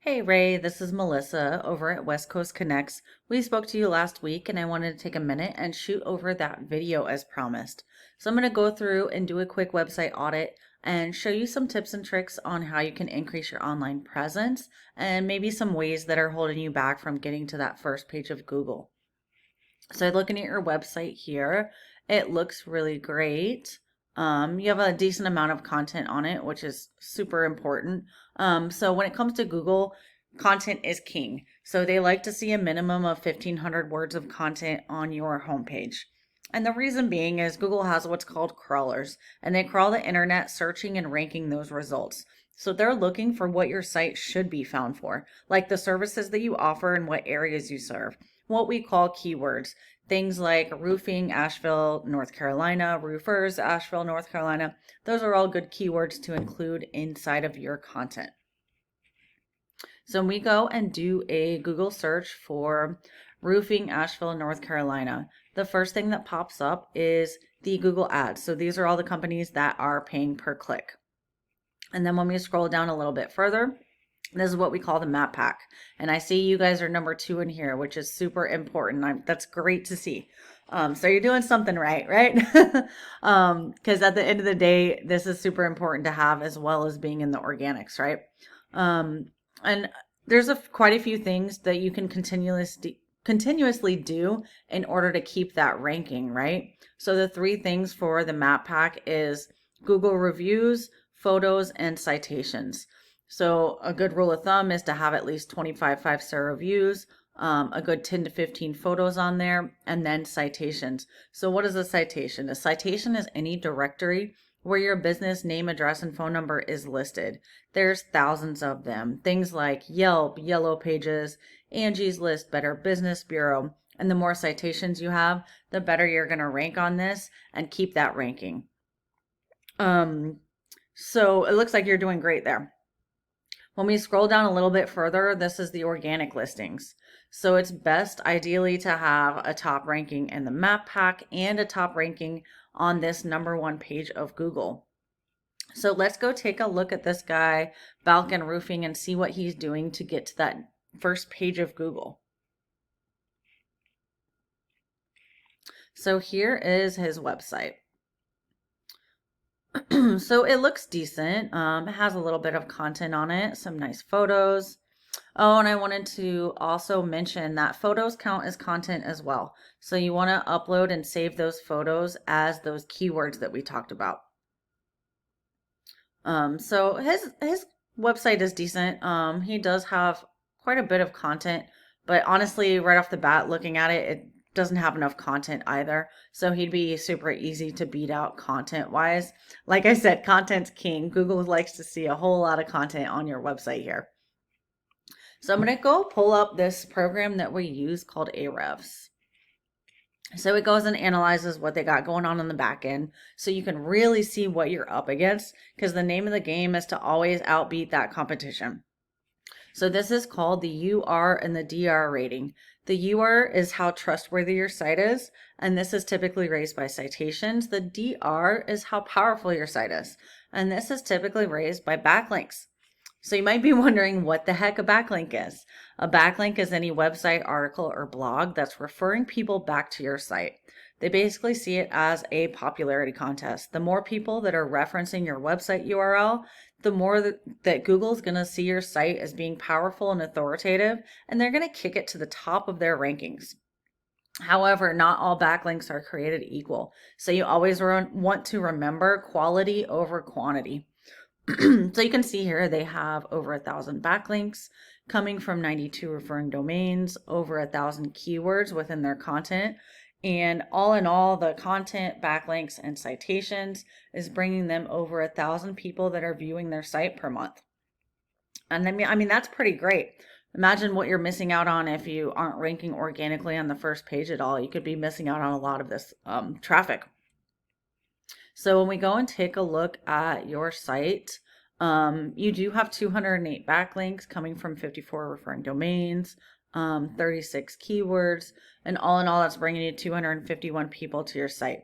Hey Ray, this is Melissa over at West Coast Connects. We spoke to you last week and I wanted to take a minute and shoot over that video as promised. So I'm going to go through and do a quick website audit and show you some tips and tricks on how you can increase your online presence and maybe some ways that are holding you back from getting to that first page of Google. So looking at your website here, it looks really great. You have a decent amount of content on it, which is super important. So when it comes to Google, content is king. So they like to see a minimum of 1,500 words of content on your homepage. And the reason being is Google has what's called crawlers, and they crawl the internet searching and ranking those results. So they're looking for what your site should be found for, like the services that you offer and what areas you serve, what we call keywords. Things like roofing, Asheville, North Carolina, roofers, Asheville, North Carolina. Those are all good keywords to include inside of your content. So when we go and do a Google search for roofing, Asheville, North Carolina, the first thing that pops up is the Google ads. So these are all the companies that are paying per click. And then when we scroll down a little bit further, this is what we call the map pack. And I see you guys are number 2 in here, which is super important. That's great to see. So you're doing something right? Because at the end of the day, this is super important to have as well as being in the organics, right? And there's quite a few things that you can continuously do in order to keep that ranking, right? So the 3 things for the map pack is Google reviews, photos, and citations. So a good rule of thumb is to have at least 25 5-star reviews, a good 10 to 15 photos on there, and then citations. So what is a citation? A citation is any directory where your business name, address, and phone number is listed. There's thousands of them. Things like Yelp, Yellow Pages, Angie's List, Better Business Bureau. And the more citations you have, the better you're going to rank on this and keep that ranking. So it looks like you're doing great there. When we scroll down a little bit further, this is the organic listings. So it's best ideally to have a top ranking in the map pack and a top ranking on this number 1 page of Google. So let's go take a look at this guy, Balkan Roofing, and see what he's doing to get to that first page of Google. So here is his website. So it looks decent. It has a little bit of content on it, some nice photos. Oh, and I wanted to also mention that photos count as content as well. So you want to upload and save those photos as those keywords that we talked about. So his website is decent. He does have quite a bit of content, but honestly, right off the bat, looking at it, it doesn't have enough content either. So he'd be super easy to beat out content wise. Like I said, content's king. Google likes to see a whole lot of content on your website here. So I'm going to go pull up this program that we use called Ahrefs. So it goes and analyzes what they got going on in the back end so you can really see what you're up against, because the name of the game is to always outbeat that competition. So this is called the UR and the DR rating. The UR is how trustworthy your site is, and this is typically raised by citations. The DR is how powerful your site is, and this is typically raised by backlinks. So you might be wondering what the heck a backlink is. A backlink is any website, article, or blog that's referring people back to your site. They basically see it as a popularity contest. The more people that are referencing your website URL, the more that Google's going to see your site as being powerful and authoritative, and they're going to kick it to the top of their rankings. However, not all backlinks are created equal. So you always want to remember quality over quantity. So you can see here they have over 1,000 backlinks coming from 92 referring domains, over 1,000 keywords within their content. And all in all, the content, backlinks, and citations is bringing them over 1,000 people that are viewing their site per month. And then, I mean, that's pretty great. Imagine what you're missing out on if you aren't ranking organically on the first page at all. You could be missing out on a lot of this traffic. So when we go and take a look at your site, you do have 208 backlinks coming from 54 referring domains, 36 keywords, and all in all, that's bringing you 251 people to your site.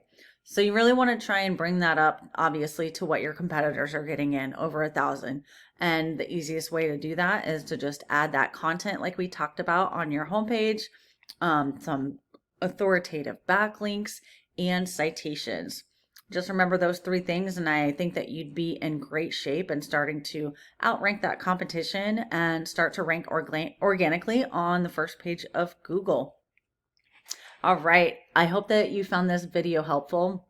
So you really want to try and bring that up, obviously, to what your competitors are getting in over 1,000. And the easiest way to do that is to just add that content like we talked about on your homepage, some authoritative backlinks and citations. Just remember those three things, and I think that you'd be in great shape and starting to outrank that competition and start to rank organically on the first page of Google. All right. I hope that you found this video helpful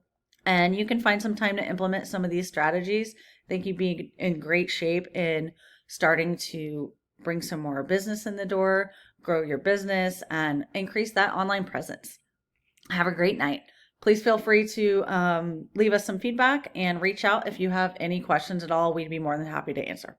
and you can find some time to implement some of these strategies. I think you'd be in great shape in starting to bring some more business in the door, grow your business, and increase that online presence. Have a great night. Please feel free to leave us some feedback and reach out if you have any questions at all. We'd be more than happy to answer.